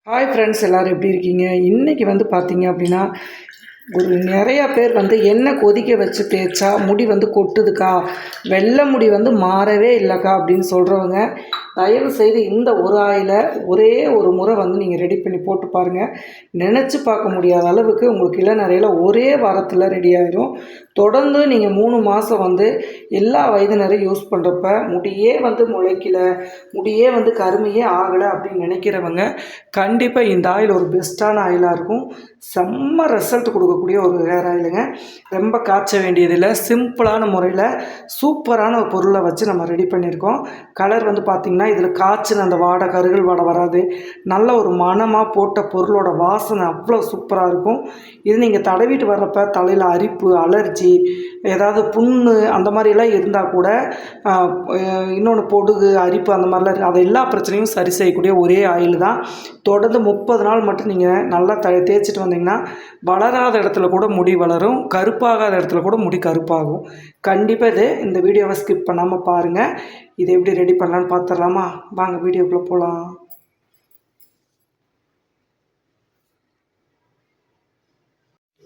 Hi friends, எல்லோரும் எப்படி இருக்கீங்க? இன்றைக்கி வந்து பார்த்தீங்க அப்படின்னா, நிறையா பேர் வந்து எண்ணெய் கொதிக்க வச்சு தேய்ச்சா முடி வந்து கொட்டுதுக்கா, வெள்ளை முடி வந்து மாறவே இல்லைக்கா அப்படின்னு சொல்கிறவங்க, தயவு செய்து இந்த ஒரு ஆயிலை ஒரே ஒரு முறை வந்து நீங்கள் ரெடி பண்ணி போட்டு பாருங்கள். நினச்சி பார்க்க முடியாத அளவுக்கு உங்களுக்கு இளநரையில் ஒரே வாரத்தில் ரெடி ஆகிடும். தொடர்ந்து நீங்கள் 3 மாதம் வந்து எல்லா வயதினரையும் யூஸ் பண்ணுறப்ப முடியே வந்து முளைக்கல, முடியே வந்து கருமையே ஆகலை அப்படின்னு நினைக்கிறவங்க கண்டிப்பாக இந்த ஆயில் ஒரு பெஸ்ட்டான ஆயிலாக இருக்கும். செம்ம ரிசல்ட் கொடுக்கக்கூடிய ஒரு ஹேர் ஆயிலுங்க. ரொம்ப காய்ச்ச வேண்டியதில்லை, சிம்பிளான முறையில் சூப்பரான ஒரு பொருளை வச்சு நம்ம ரெடி பண்ணியிருக்கோம். கலர் வந்து பார்த்திங்கன்னா இதில் காய்ச்சின அந்த வாடை, கருகல் வாடை வராது. நல்ல ஒரு மணமாக போட்ட பொருளோட வாசனை அவ்வளோ சூப்பராக இருக்கும். இது நீங்கள் தடவிட்டு வர்றப்ப தலையில் அரிப்பு, அலர்ஜி, ஏதாவது புண்ணு அந்த மாதிரிலாம் இருந்தால் கூட, இன்னொன்று பொடுகு, அரிப்பு அந்த மாதிரிலாம் இருக்குது, அது எல்லா பிரச்சனையும் சரி செய்யக்கூடிய ஒரே ஆயில் தான். தொடர்ந்து 30 நாள் மட்டும் நீங்கள் நல்லா தேய்ச்சிட்டு வந்தீங்கன்னா வளராத இடத்துல கூட முடி வளரும், கருப்பாகாத இடத்துல கூட முடி கருப்பாகும். கண்டிப்பாக இந்த வீடியோவை ஸ்கிப் பண்ணாமல் பாருங்கள். இது எப்படி ரெடி பண்ணலான்னு பார்த்துடலாமா? வாங்க வீடியோக்குள்ளே போகலாம்.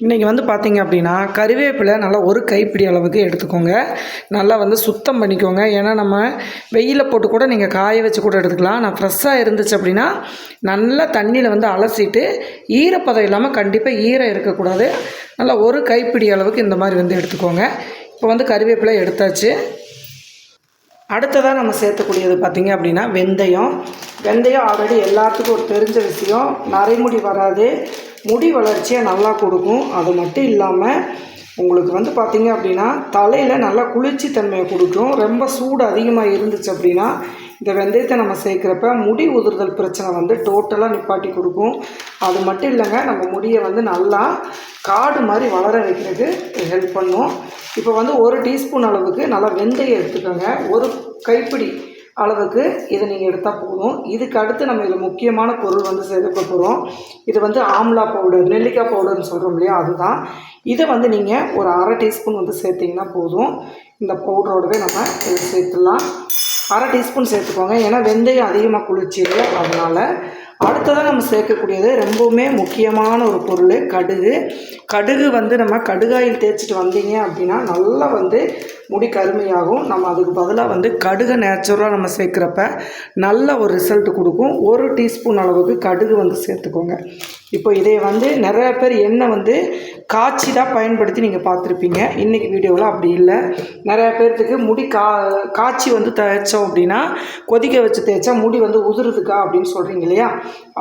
இன்றைக்கி வந்து பார்த்திங்க அப்படின்னா, கறிவேப்பிலை நல்லா ஒரு கைப்பிடி அளவுக்கு எடுத்துக்கோங்க. நல்லா வந்து சுத்தம் பண்ணிக்கோங்க. ஏன்னா நம்ம வெயிலில் போட்டு கூட நீங்கள் காய வச்சு கூட எடுத்துக்கலாம். நான் ஃப்ரெஷ்ஷாக இருந்துச்சு அப்படின்னா நல்லா தண்ணியில் வந்து அலசிட்டு, ஈரப்பதம் இல்லாமல், கண்டிப்பாக ஈரம் இருக்கக்கூடாது, நல்லா ஒரு கைப்பிடி அளவுக்கு இந்த மாதிரி வந்து எடுத்துக்கோங்க. இப்போ வந்து கறிவேப்பிலை எடுத்தாச்சு. அடுத்ததாக நம்ம சேர்த்துக்கூடியது பார்த்திங்க அப்படின்னா வெந்தயம். வெந்தயம் ஆல்ரெடி எல்லாத்துக்கும் ஒரு தெரிஞ்ச விஷயம், நரைமுடி வராது, முடி வளர்ச்சியை நல்லா கொடுக்கும். அது மட்டும் இல்லாமல் உங்களுக்கு வந்து பார்த்திங்க அப்படின்னா தலையில் நல்லா குளிர்ச்சி தன்மையை கொடுக்கும். ரொம்ப சூடு அதிகமாக இருந்துச்சு அப்படின்னா இந்த வெந்தயத்தை நம்ம சேர்க்குறப்ப முடி உதிர்தல் பிரச்சனை வந்து டோட்டலாக நிப்பாட்டி கொடுக்கும். அது மட்டும் இல்லைங்க, நம்ம முடியை வந்து நல்லா காடு மாதிரி வளர வைக்கிறதுக்கு ஹெல்ப் பண்ணும். இப்போ வந்து 1 டீஸ்பூன் அளவுக்கு நல்லா வெந்தயம் எடுத்துக்கோங்க. ஒரு கைப்பிடி அளவுக்கு இதை நீங்கள் எடுத்தால் போதும். இதுக்கு அடுத்து நம்ம இதில் முக்கியமான பொருள் வந்து சேர்க்க போகிறோம். இது வந்து ஆம்லா பவுடர், நெல்லிக்காய் பவுடர்னு சொல்கிறோம் இல்லையா, அதுதான். இதை வந்து நீங்கள் ஒரு 1/2 டீஸ்பூன் வந்து சேர்த்திங்கன்னா போதும். இந்த பவுடரோடவே நம்ம இதை சேர்த்துடலாம். 1/2 டீஸ்பூன் சேர்த்துக்கோங்க, ஏன்னா வெந்தயம் அதிகமாக குளிர்ச்சியில்லை, அதனால். அடுத்ததாக நம்ம சேர்க்கக்கூடியது ரொம்பவுமே முக்கியமான ஒரு பொருள், கடுகு. கடுகு வந்து நம்ம கடுகாயில் தேய்ச்சிட்டு வந்தீங்க அப்படின்னா நல்லா வந்து முடி கருமையாகும். நம்ம அதுக்கு பதிலாக வந்து கடுகை நேச்சுரலாக நம்ம சேர்க்குறப்ப நல்ல ஒரு ரிசல்ட் கொடுக்கும். 1 டீஸ்பூன் அளவுக்கு கடுகு வந்து சேர்த்துக்கோங்க. இப்போ இதை வந்து நிறைய பேர் எண்ணெய் வந்து காய்ச்சி தான் பயன்படுத்தி நீங்கள் பார்த்துருப்பீங்க. இன்றைக்கி வீடியோவில் அப்படி இல்லை. நிறையா பேர்த்துக்கு முடி காய்ச்சி வந்து தேய்ச்சோம் அப்படின்னா, கொதிக்க வச்சு தேய்ச்சா முடி வந்து உதிருதுக்கா அப்படின்னு சொல்கிறீங்க இல்லையா,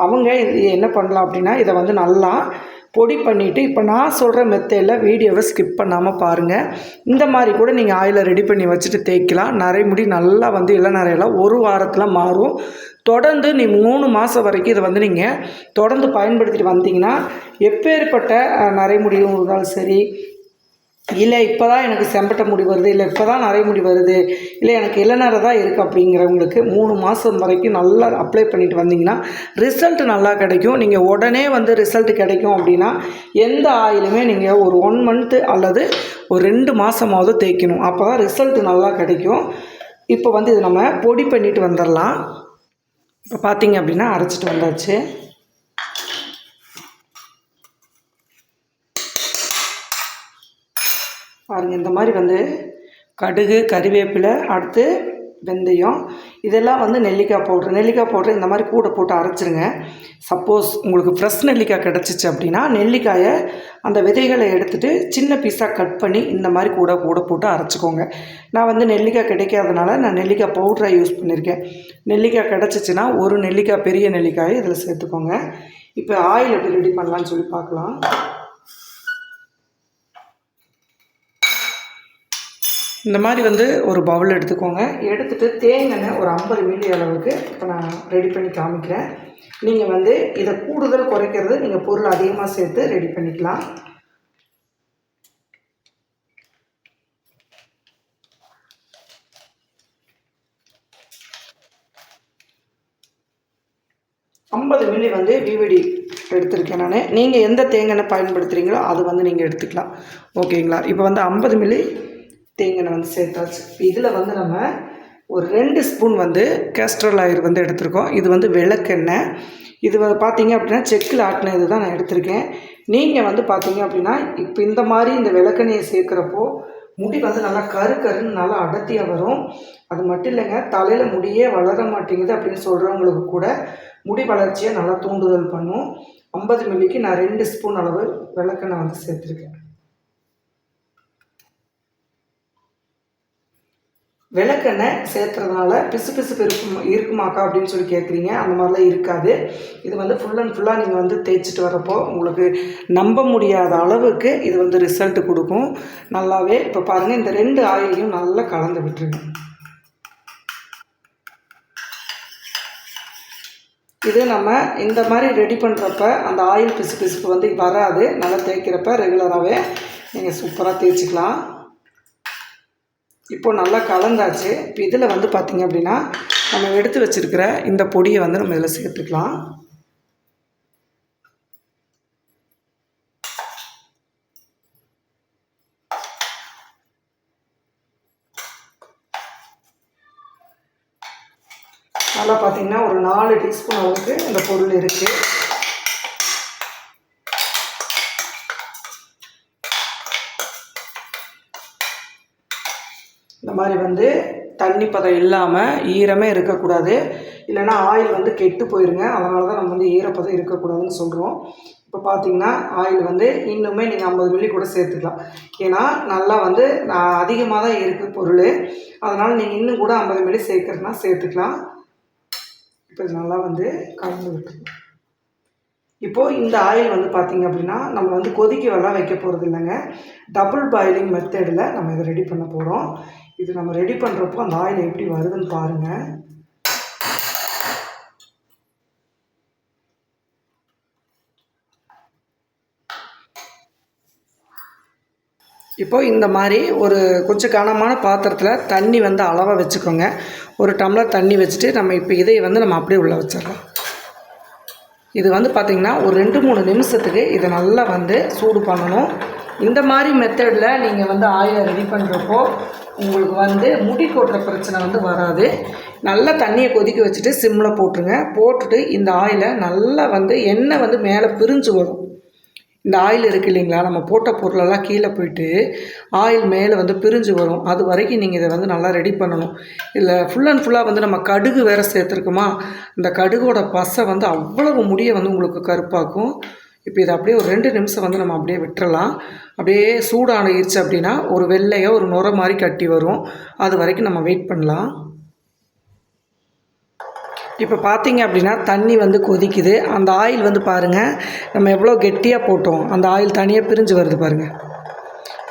அவங்க இது என்ன பண்ணலாம் அப்படின்னா, இதை வந்து நல்லா பொடி பண்ணிவிட்டு, இப்போ நான் சொல்கிற மெத்தடில் வீடியோவை ஸ்கிப் பண்ணாமல் பாருங்கள். இந்த மாதிரி கூட நீங்கள் ஆயிலை ரெடி பண்ணி வச்சுட்டு தேய்க்கலாம். நரைமுடி நல்லா வந்து இளநரையெல்லாம் ஒரு வாரத்தில் மாறும். தொடர்ந்து 3 மாதம் வரைக்கும் இதை வந்து நீங்கள் தொடர்ந்து பயன்படுத்திட்டு வந்தீங்கன்னா, எப்பேற்பட்ட நரைமுடியும் இருந்தாலும் சரி, இல்லை இப்போ தான் எனக்கு செம்பட்ட முடி வருது, இல்லை இப்போ தான் நரைமுடி வருது, இல்லை எனக்கு இளநரை தான் இருக்குது அப்படிங்கிறவங்களுக்கு 3 மாதம் வரைக்கும் நல்லா அப்ளை பண்ணிட்டு வந்தீங்கன்னா ரிசல்ட் நல்லா கிடைக்கும். நீங்கள் உடனே வந்து ரிசல்ட் கிடைக்கும் அப்படின்னா எந்த ஆயிலுமே நீங்கள் ஒரு 1 மந்த்து அல்லது ஒரு 2 மாதமாவது தேய்க்கணும். அப்போ தான் ரிசல்ட் நல்லா கிடைக்கும். இப்போ வந்து இது நம்ம பொடி பண்ணிட்டு வந்துடலாம். இப்போ பார்த்திங்க அப்படின்னா அரைச்சிட்டு வந்தாச்சு. பாருங்கள், இந்த மாதிரி வந்து கடுகு, கறிவேப்பிலை, அடுத்து வெந்தயம், இதெல்லாம் வந்து நெல்லிக்காய் பவுட்ரு இந்த மாதிரி கூட போட்டு அரைச்சிருங்க. சப்போஸ் உங்களுக்கு ஃப்ரெஷ் நெல்லிக்காய் கிடச்சிச்சு அப்படின்னா நெல்லிக்காயை அந்த விதைகளை எடுத்துகிட்டு சின்ன பீஸாக கட் பண்ணி இந்த மாதிரி கூட போட்டு அரைச்சிக்கோங்க. நான் வந்து நெல்லிக்காய் கிடைக்காதனால நான் நெல்லிக்காய் பவுடரை யூஸ் பண்ணியிருக்கேன். நெல்லிக்காய் கிடச்சிச்சின்னா ஒரு நெல்லிக்காய், பெரிய நெல்லிக்காயை இதில் சேர்த்துக்கோங்க. இப்போ ஆயில் எப்படி ரெடி பண்ணலான்னு சொல்லி பார்க்கலாம். இந்த மாதிரி வந்து ஒரு பவுல் எடுத்துக்கோங்க. எடுத்துகிட்டு தேங்காய் ஒரு 50 மில்லி அளவுக்கு இப்போ நான் ரெடி பண்ணி காமிக்கிறேன். நீங்கள் வந்து இதை கூடுதல் குறைக்கிறது, நீங்கள் பொருள் அதிகமாக சேர்த்து ரெடி பண்ணிக்கலாம். $50 மில்லி வந்து விவிடி எடுத்திருக்கேன் நான். நீங்கள் எந்த தேங்காய் பயன்படுத்துகிறீங்களோ அது வந்து நீங்கள் எடுத்துக்கலாம். ஓகேங்களா? இப்போ வந்து 50 மில்லி தேங்காய் வந்து சேர்த்தாச்சு. இதில் வந்து நம்ம ஒரு 2 ஸ்பூன் வந்து கேஸ்ட்ரால் ஆயில் வந்து எடுத்திருக்கோம். இது வந்து விளக்கெண்ணெய். இது பார்த்தீங்க அப்படின்னா செக்கில் ஆட்டின இது தான் நான் எடுத்திருக்கேன். நீங்கள் வந்து பார்த்தீங்க அப்படின்னா இப்போ இந்த மாதிரி இந்த விளக்கெண்ணெயை சேர்க்குறப்போ முடி வந்து நல்லா கருன்னு நல்லா அடர்த்தியாக வரும். அது மட்டும் இல்லைங்க, தலையில் முடியே வளர மாட்டேங்குது அப்படின்னு சொல்கிறவங்களுக்கு கூட முடி வளர்ச்சியை நல்லா தூண்டுதல் பண்ணும். 50 மில்லிக்கு நான் 2 ஸ்பூன் அளவு விளக்கெண்ணெய் வந்து சேர்த்துருக்கேன். விளக்கெண்ணெய் சேர்த்துறதுனால பிசுபிசுப்பு இருக்குமாக்கா அப்படின்னு சொல்லி கேட்குறீங்க. அந்த மாதிரிலாம் இருக்காது. இது வந்து ஃபுல் அண்ட் ஃபுல்லாக நீங்கள் வந்து தேய்ச்சிட்டு வரப்போ உங்களுக்கு நம்ப முடியாத அளவுக்கு இது வந்து ரிசல்ட் கொடுக்கும் நல்லாவே. இப்போ பாருங்கள், இந்த 2 ஆயிலையும் நல்லா கலந்து விட்டுருங்க. இது நம்ம இந்த மாதிரி ரெடி பண்ணுறப்ப அந்த ஆயில் பிசுபிசுப்பு வந்து வராது. நல்லா தேய்க்கிறப்ப ரெகுலராகவே நீங்கள் சூப்பராக தேய்ச்சிக்கலாம். இப்போது நல்லா கலந்தாச்சு. இப்போ இதில் வந்து பார்த்திங்க அப்படின்னா நம்ம எடுத்து வச்சுருக்கிற இந்த பொடியை வந்து நம்ம இதில் சேர்த்துக்கலாம். நல்லா பார்த்திங்கன்னா ஒரு 4 டீஸ்பூன் அளவுக்கு இந்த பொருள் இருக்குது. இந்த மாதிரி வந்து தண்ணி பதம் இல்லாமல் ஈரமே இருக்கக்கூடாது, இல்லைன்னா ஆயில் வந்து கெட்டு போயிருங்க. அதனால தான் நம்ம வந்து ஈரப்பதம் இருக்கக்கூடாதுன்னு சொல்கிறோம். இப்போ பார்த்தீங்கன்னா ஆயில் வந்து இன்னுமே நீங்கள் 50 மில்லி கூட சேர்த்துக்கலாம். ஏன்னா நல்லா வந்து அதிகமாக தான் இருக்குது பொருள். அதனால் நீங்கள் இன்னும் கூட 50 மில்லி சேர்க்குறதுனா சேர்த்துக்கலாம். இப்போ நல்லா வந்து கலந்து விட்டுருங்க. இப்போது இந்த ஆயில் வந்து பார்த்திங்க அப்படின்னா நம்ம வந்து கொதிக்கவெல்லாம் வைக்க போகிறது இல்லைங்க. டபுள் பாயிலிங் மெத்தடில் நம்ம இதை ரெடி பண்ண போகிறோம். இது நம்ம ரெடி பண்ணுறப்போ அந்த ஆயில் எப்படி வருதுன்னு பாருங்கள். இப்போது இந்த மாதிரி ஒரு கொஞ்சம் கனமான பாத்திரத்தில் தண்ணி வந்து அளவாக வச்சுக்கோங்க. ஒரு டம்ளர் தண்ணி வச்சுட்டு நம்ம இப்போ இதை வந்து நம்ம அப்படியே உள்ளே வச்சிடலாம். இது வந்து பார்த்திங்கன்னா ஒரு 2-3 நிமிஷத்துக்கு இதை நல்லா வந்து சூடு பண்ணணும். இந்த மாதிரி மெத்தடில் நீங்கள் வந்து ஆயிலை ரெடி பண்ணுறப்போ உங்களுக்கு வந்து முடி கொட்டுற பிரச்சனை வந்து வராது. நல்லா தண்ணியை கொதிக்க வச்சுட்டு சிம்மில் போட்டுருங்க. போட்டுட்டு இந்த ஆயிலை நல்லா வந்து எண்ணெய் வந்து மேலே பிரிஞ்சு வரும். இந்த ஆயில் இருக்குது இல்லைங்களா, நம்ம போட்ட பொருளெல்லாம் கீழே போயிட்டு ஆயில் மேலே வந்து பிரிஞ்சு வரும். அது வரைக்கும் நீங்கள் இதை வந்து நல்லா ரெடி பண்ணணும். இதில் ஃபுல் அண்ட் ஃபுல்லாக வந்து நம்ம கடுகு வேறு சேர்த்துருக்கோமா, இந்த கடுகோட பசை வந்து அவ்வளவு முடியை வந்து உங்களுக்கு கருப்பாக்கும். இப்போ இதை அப்படியே ஒரு 2 நிமிஷம் வந்து நம்ம அப்படியே விட்டுறலாம். அப்படியே சூடாகிடுச்சு அப்படின்னா ஒரு வெள்ளையாக ஒரு நுரை மாதிரி கட்டி வரும். அது வரைக்கும் நம்ம வெயிட் பண்ணலாம். இப்போ பார்த்தீங்க அப்படின்னா தண்ணி வந்து கொதிக்குது. அந்த ஆயில் வந்து பாருங்கள், நம்ம எவ்வளோ கெட்டியாக போட்டோம், அந்த ஆயில் தனியாக பிரிஞ்சு வருது பாருங்கள்.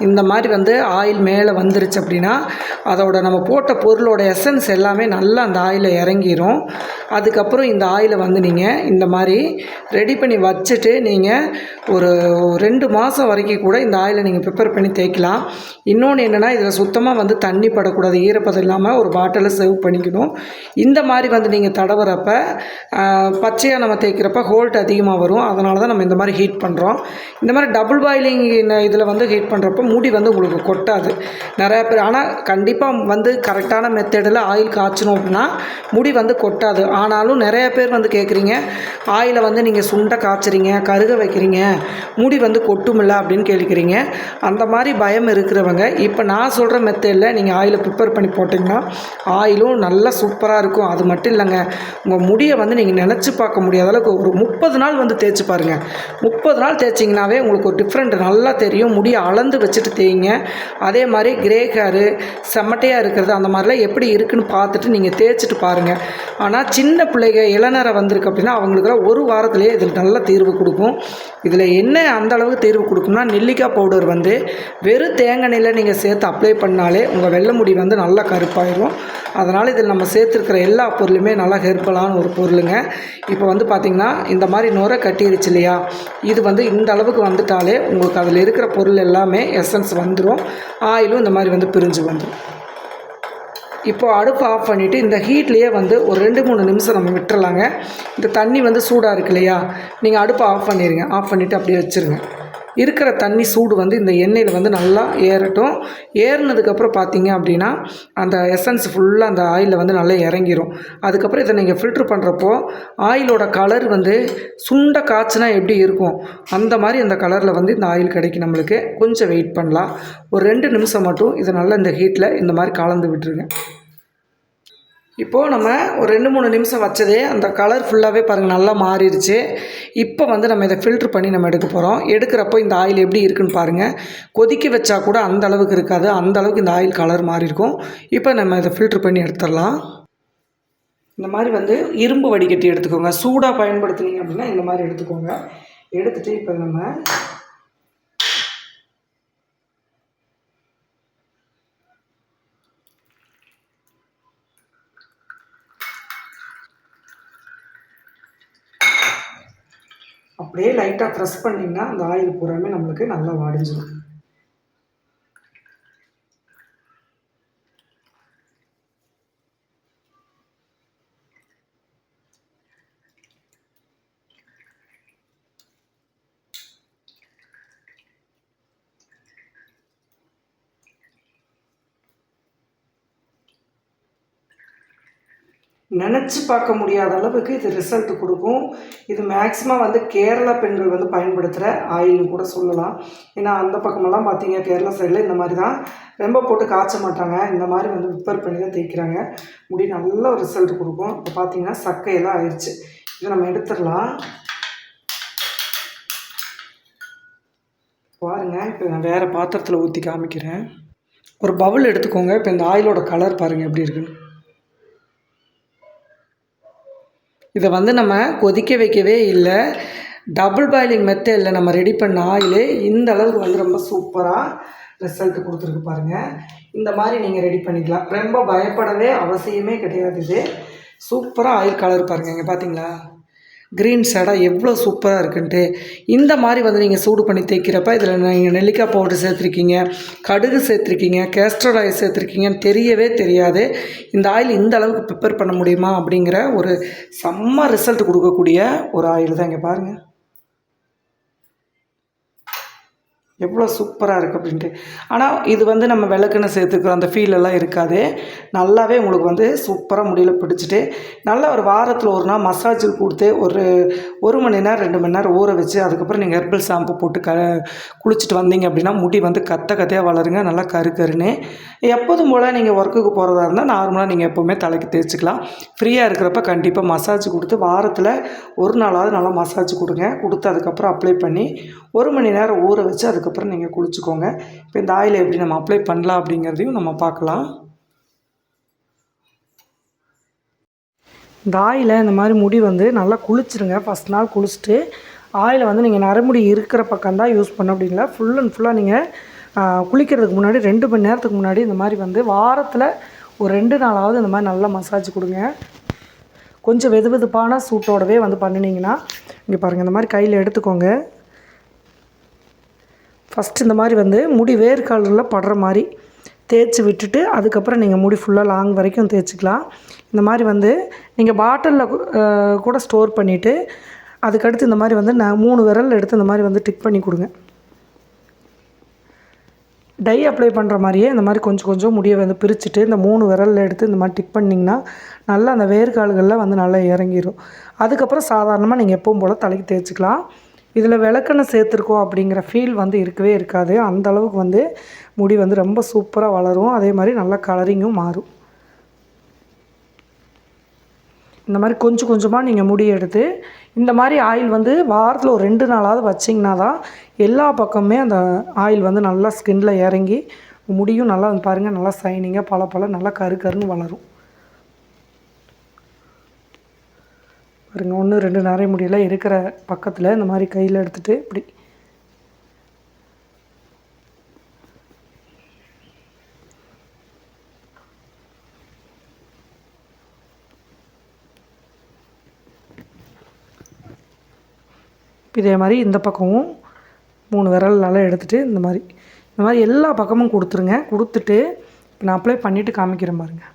இந்த மாதிரி வந்து ஆயில் மேலே வந்துருச்சு அப்படின்னா அதோட நம்ம போட்ட பொருளோட எசன்ஸ் எல்லாமே நல்லா அந்த ஆயிலில் இறங்கிரும். அதுக்கப்புறம் இந்த ஆயிலை வந்து நீங்கள் இந்த மாதிரி ரெடி பண்ணி வச்சுட்டு நீங்கள் ஒரு 2 மாதம் வரைக்கும் கூட இந்த ஆயிலை நீங்கள் ப்ரிப்பேர் பண்ணி தேய்க்கலாம். இன்னொன்று என்னென்னா, இதில் சுத்தமாக வந்து தண்ணி படக்கூடாது, ஈரப்பதம் இல்லாமல் ஒரு பாட்டிலில் சேவ் பண்ணிக்கணும். இந்த மாதிரி வந்து நீங்கள் தடவுறப்ப பச்சையாக நம்ம தேய்க்கிறப்ப ஹோல்ட் அதிகமாக வரும். அதனால தான் நம்ம இந்த மாதிரி ஹீட் பண்ணுறோம். இந்த மாதிரி டபுள் பாயிலிங் இதில் வந்து ஹீட் பண்ணுறப்போ முடி வந்து உங்களுக்கு கொட்டாது. நிறையா பேர் ஆனால் கண்டிப்பாக வந்து கரெக்டான மெத்தடில் ஆயில் காய்ச்சணும் அப்படின்னா முடி வந்து கொட்டாது. ஆனாலும் நிறைய பேர் வந்து கேட்குறீங்க, ஆயிலை வந்து நீங்கள் சுண்டை காய்ச்சுறீங்க, கருக வைக்கிறீங்க, முடி வந்து கொட்டுமில்ல அப்படின்னு கேட்குறீங்க. அந்த மாதிரி பயம் இருக்கிறவங்க இப்போ நான் சொல்கிற மெத்தடில் நீங்கள் ஆயிலை ப்ரிப்பேர் பண்ணி போட்டிங்கன்னா ஆயிலும் நல்லா சூப்பராக இருக்கும். அது மட்டும் இல்லைங்க, உங்கள் முடியை வந்து நீங்கள் நினச்சி பார்க்க முடியாத அளவுக்கு ஒரு 30 நாள் வந்து தேய்ச்சி பாருங்கள். 30 நாள் தேய்ச்சிங்கனாவே உங்களுக்கு ஒரு டிஃப்ரெண்ட் நல்லா தெரியும். முடியை அளந்து வச்சுட்டு தேய்ங்க. அதே மாதிரி கிரே ஹேரு செம்மட்டையாக இருக்கிறது அந்த மாதிரிலாம் எப்படி இருக்குன்னு பார்த்துட்டு நீங்கள் தேய்ச்சிட்டு பாருங்கள். ஆனால் சின்ன பிள்ளைங்க இளநரை வந்திருக்கு அப்படின்னா அவங்களுக்குலாம் 1 வாரத்துலேயே இதில் நல்ல தீர்வு கொடுக்கும். இதில் என்ன அந்த அளவுக்கு தீர்வு கொடுக்கும்னா, நெல்லிக்காய் பவுடர் வந்து வெறும் தேங்காய் எண்ணெயில் நீங்கள் சேர்த்து அப்ளை பண்ணாலே உங்கள் வெள்ளை முடி வந்து நல்லா கருப்பாயிடும். அதனால் இதில் நம்ம சேர்த்துருக்கிற எல்லா பொருளுமே நல்லா ஹெர்பலான ஒரு பொருளுங்க. இப்போ வந்து பார்த்திங்கன்னா இந்த மாதிரி நுரை கட்டிருச்சு இல்லையா, இது வந்து இந்த அளவுக்கு வந்துட்டாலே உங்களுக்கு அதில் இருக்கிற பொருள் எல்லாமே எசன்ஸ் வந்துடும். ஆயிலும் இந்த மாதிரி வந்து பிரிஞ்சு வந்துடும். இப்போது அடுப்பு ஆஃப் பண்ணிவிட்டு இந்த ஹீட்லேயே வந்து ஒரு 2-3 நிமிஷம் நம்ம விட்டுறலாங்க. இந்த தண்ணி வந்து சூடாக இருக்கு இல்லையா, நீங்கள் அடுப்பை ஆஃப் பண்ணிடுங்க. ஆஃப் பண்ணிவிட்டு அப்படியே வச்சுருங்க. இருக்கிற தண்ணி சூடு வந்து இந்த எண்ணெயில் வந்து நல்லா ஏறட்டும். ஏறினதுக்கப்புறம் பார்த்தீங்க அப்படின்னா அந்த எசன்ஸ் ஃபுல்லாக அந்த ஆயிலில் வந்து நல்லா இறங்கிரும். அதுக்கப்புறம் இதை நீங்கள் ஃபில்ட்ரு பண்ணுறப்போ ஆயிலோட கலர் வந்து சுண்ட காய்ச்சினா எப்படி இருக்கும் அந்த மாதிரி அந்த கலரில் வந்து இந்த ஆயில் கிடைக்கும் நம்மளுக்கு. கொஞ்சம் வெயிட் பண்ணலாம். ஒரு 2 நிமிஷம் மட்டும் இதை நல்லா இந்த ஹீட்டில் இந்த மாதிரி கலந்து விட்டுருங்க. இப்போது நம்ம ஒரு 2-3 நிமிஷம் வச்சதே அந்த கலர் ஃபுல்லாகவே பாருங்கள் நல்லா மாறிடுச்சு. இப்போ வந்து நம்ம இதை ஃபில்ட்ரு பண்ணி நம்ம எடுக்க போகிறோம். எடுக்கிறப்போ இந்த ஆயில் எப்படி இருக்குன்னு பாருங்கள். கொதிக்க வச்சா கூட அந்த அளவுக்கு இருக்காது, அந்த அளவுக்கு இந்த ஆயில் கலர் மாறி இருக்கும். இப்போ நம்ம இதை ஃபில்ட்ரு பண்ணி எடுத்துடலாம். இந்த மாதிரி வந்து இரும்பு வடிகட்டி எடுத்துக்கோங்க. சூடாக பயன்படுத்துனீங்க அப்படின்னா இந்த மாதிரி எடுத்துக்கோங்க. எடுத்துகிட்டு இப்போ நம்ம அப்படியே லைட்டாக ப்ரெஸ் பண்ணிங்கன்னா அந்த ஆயில் பூராமே நம்மளுக்கு நல்லா வடிஞ்சிடும். நினச்சி பார்க்க முடியாத அளவுக்கு இது ரிசல்ட் கொடுக்கும். இது மேக்ஸிமம் வந்து கேரளா பெண்கள் வந்து பயன்படுத்துகிற ஆயில்னு கூட சொல்லலாம். ஏன்னா அந்த பக்கமெல்லாம் பார்த்தீங்க கேரளா சைடில் இந்த மாதிரி தான் ரொம்ப போட்டு காய்ச்ச மாட்டாங்க. இந்த மாதிரி வந்து ப்ரிப்பேர் பண்ணி தான் தேய்க்கிறாங்க. முடி நல்ல ஒரு ரிசல்ட் கொடுக்கும். இப்போ பார்த்தீங்கன்னா சக்கையெல்லாம் ஆயிடுச்சு. இதை நம்ம எடுத்துடலாம். பாருங்கள், இப்போ நான் வேறு பாத்திரத்தில் ஊற்றி காமிக்கிறேன். ஒரு பவுல் எடுத்துக்கோங்க. இப்போ இந்த ஆயிலோட கலர் பாருங்கள் எப்படி இருக்குன்னு. இதை வந்து நம்ம கொதிக்க வைக்கவே இல்லை. டபுள் பாயிலிங் மெத்தடில் நம்ம ரெடி பண்ண ஆயிலே இந்த அளவுக்கு வந்து ரொம்ப சூப்பராக ரிசல்ட் கொடுத்துருக்கு பாருங்கள். இந்த மாதிரி நீங்கள் ரெடி பண்ணிக்கலாம். ரொம்ப பயப்படவே அவசியமே கிடையாது. இது சூப்பராக ஆயில் கலர் பாருங்கள். இங்கே பார்த்தீங்களா க்ரீன் ஷேடாக எவ்வளோ சூப்பராக இருக்குன்ட்டு. இந்த மாதிரி வந்து நீங்கள் சூடு பண்ணி தேய்க்கிறப்ப இதில் நீங்கள் நெல்லிக்காய் பவுடர் சேர்த்துருக்கீங்க, கடுகு சேர்த்துருக்கீங்க, கேஸ்டர் ஆயில் சேர்த்துருக்கீங்கன்னு தெரியவே தெரியாது. இந்த ஆயில் இந்த அளவுக்கு ப்ரிப்பேர் பண்ண முடியுமா அப்படிங்கிற ஒரு செம்ம ரிசல்ட் கொடுக்கக்கூடிய ஒரு ஆயில் தான். இங்கே பாருங்கள் எவ்வளோ சூப்பராக இருக்குது அப்படின்ட்டு. ஆனால் இது வந்து நம்ம விளக்கெண்ணெய் சேர்த்துக்கிறோம் அந்த ஃபீலெல்லாம் இருக்காது. நல்லாவே உங்களுக்கு வந்து சூப்பராக முடியல பிடிச்சிட்டு நல்லா ஒரு வாரத்தில் ஒரு நாள் மசாஜுக்கு கொடுத்து ஒரு மணி நேரம் 2 மணி நேரம் ஊற வச்சு அதுக்கப்புறம் நீங்கள் ஹெர்பல் ஷாம்பு போட்டு குளிச்சுட்டு வந்தீங்க அப்படின்னா முடி வந்து கத்தையாக வளருங்க. நல்லா கருன்னு. எப்போதும் போல் நீங்கள் ஒர்க்குக்கு போகிறதா இருந்தால் நார்மலாக நீங்கள் எப்போவுமே தலைக்கு தேய்ச்சிக்கலாம். ஃப்ரீயாக இருக்கிறப்ப கண்டிப்பாக மசாஜ் கொடுத்து வாரத்தில் ஒரு நாளாவது நல்லா மசாஜ் கொடுங்க. கொடுத்து அதுக்கப்புறம் அப்ளை பண்ணி 1 மணி நேரம் ஊற வச்சு அதுக்கப்புறம் நீங்கள் குளிச்சுக்கோங்க. இப்போ இந்த ஆயில் எப்படி நம்ம அப்ளை பண்ணலாம் அப்படிங்கிறதையும் நம்ம பார்க்கலாம். இந்த ஆயிலை இந்த மாதிரி முடி வந்து நல்லா குளிச்சுருங்க. ஃபஸ்ட் நாள் குளிச்சுட்டு ஆயிலை வந்து நீங்கள் நரைமுடி இருக்கிற பக்கம் தான் யூஸ் பண்ண அப்படிங்களா. ஃபுல் அண்ட் ஃபுல்லாக நீங்கள் குளிக்கிறதுக்கு முன்னாடி 2 மணி நேரத்துக்கு முன்னாடி இந்த மாதிரி வந்து வாரத்தில் ஒரு 2 நாளாவது இந்த மாதிரி நல்லா மசாஜ் கொடுங்க. கொஞ்சம் வெதுவெதுப்பான சூட்டோடவே வந்து பண்ணினீங்கன்னா இங்கே பாருங்கள் இந்த மாதிரி கையில் எடுத்துக்கோங்க. ஃபஸ்ட்டு இந்த மாதிரி வந்து முடி வேர்க்காலில் படுற மாதிரி தேய்ச்சி விட்டுட்டு அதுக்கப்புறம் நீங்கள் முடி ஃபுல்லாக லாங் வரைக்கும் தேய்ச்சிக்கலாம். இந்த மாதிரி வந்து நீங்கள் பாட்டிலில் கூட ஸ்டோர் பண்ணிவிட்டு அதுக்கடுத்து இந்த மாதிரி வந்து 3 விரல் எடுத்து இந்த மாதிரி வந்து டிக் பண்ணி கொடுங்க. டை அப்ளை பண்ணுற மாதிரியே இந்த மாதிரி கொஞ்சம் கொஞ்சம் முடியை வந்து பிரிச்சுட்டு இந்த 3 விரலில் எடுத்து இந்த மாதிரி டிக் பண்ணிங்கன்னா நல்லா அந்த வேர்க்கால்களில் வந்து நல்லா இறங்கிடும். அதுக்கப்புறம் சாதாரணமாக நீங்கள் எப்பவும் போல் தலைக்கு தேய்ச்சிக்கலாம். இதில் விளக்கெண்ணெய் சேர்த்துருக்கோம் அப்படிங்கிற ஃபீல் வந்து இருக்கவே இருக்காது. அந்த அளவுக்கு வந்து முடி வந்து ரொம்ப சூப்பராக வளரும். அதே மாதிரி நல்லா கலரிங்கும் மாறும். இந்த மாதிரி கொஞ்சம் கொஞ்சமாக நீங்கள் முடி எடுத்து இந்த மாதிரி ஆயில் வந்து வாரத்தில் ஒரு 2 நாளாவது வச்சிங்கன்னா தான் எல்லா பக்கமுமே அந்த ஆயில் வந்து நல்லா ஸ்கின்ல இறங்கி முடியும் நல்லா பாருங்கள் நல்லா ஷைனிங்காக பல நல்லா கருன்னு வளரும். பாருங்க 1 2 நரை முடியெல்லாம் இருக்கிற பக்கத்தில் இந்த மாதிரி கையில் எடுத்துகிட்டு இப்படி இதே மாதிரி இந்த பக்கமும் 3 விரல் நல்லா எடுத்துகிட்டு இந்த மாதிரி எல்லா பக்கமும் கொடுத்துருங்க. கொடுத்துட்டு நான் அப்ளை பண்ணிவிட்டு காமிக்கிறேன் பாருங்கள்.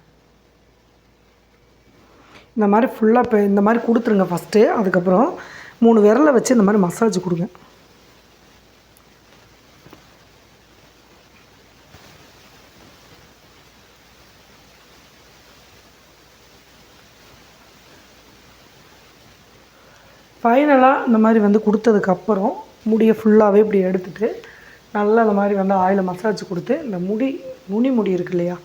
இந்த மாதிரி ஃபுல்லாக இப்போ இந்த மாதிரி கொடுத்துருங்க ஃபஸ்ட்டு. அதுக்கப்புறம் 3 விரலை வச்சு இந்த மாதிரி மசாஜ் கொடுங்க. ஃபைனலாக இந்த மாதிரி வந்து கொடுத்ததுக்கப்புறம் முடியை ஃபுல்லாகவே இப்படி எடுத்துகிட்டு நல்லா இந்த மாதிரி வந்து ஆயிலை மசாஜ் கொடுத்து இந்த நுனி இருக்கு இல்லையா,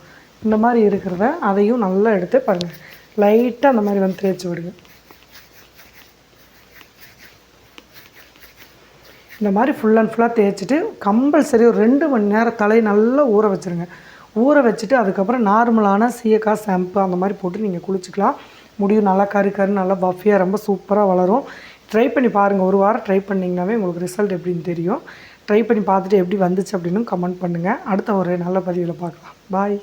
இந்த மாதிரி இருக்கிறத அதையும் நல்லா எடுத்து பாருங்கள் லைட்டாக அந்த மாதிரி வந்து தேய்ச்சி விடுங்க. இந்த மாதிரி ஃபுல் அண்ட் ஃபுல்லாக தேய்ச்சிட்டு கம்பல்சரி ஒரு 2 மணி நேரம் தலையை நல்லா ஊற வச்சுருங்க. ஊற வச்சுட்டு அதுக்கப்புறம் நார்மலான சீயக்காய் ஷாம்பு அந்த மாதிரி போட்டு நீங்கள் குளிச்சிக்கலாம். முடியும் நல்லா கருன்னு நல்லா பஃபியாக ரொம்ப சூப்பராக வளரும். ட்ரை பண்ணி பாருங்கள். ஒரு வாரம் ட்ரை பண்ணிங்கனாவே உங்களுக்கு ரிசல்ட் எப்படின்னு தெரியும். ட்ரை பண்ணி பார்த்துட்டு எப்படி வந்துச்சு அப்படின்னு கமெண்ட் பண்ணுங்கள். அடுத்த ஒரு நல்ல பதிவில் பார்க்கலாம். பாய்.